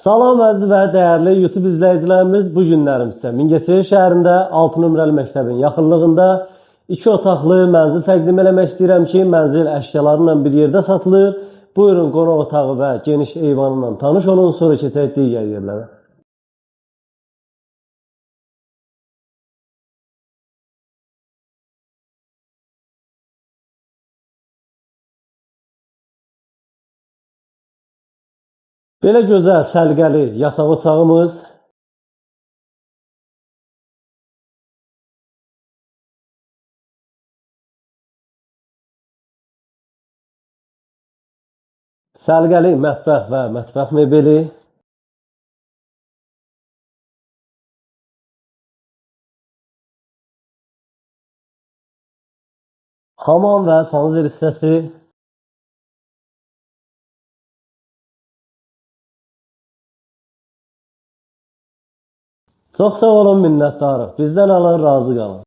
Salam əziz və dəyərli YouTube izləyicilərimiz, bu günlərimizdə Mingəçevir şəhərində 6 nömrəli məktəbin yaxınlığında 2 otaqlı mənzil təqdim eləmək istəyirəm ki, mənzil əşyalarla bir yerdə satılır. Buyurun, qonaq otağı və geniş eyvanından tanış olun, sonra keçək digər yerlərə. Belə gözəl, səliqəli yataq otağımız. Səliqəli mətbəx və mətbəx mebeli. Hamam və sanuzel hissəsi. Çox sağ olun, minnətdarıq. Bizdən alın, razı qalın.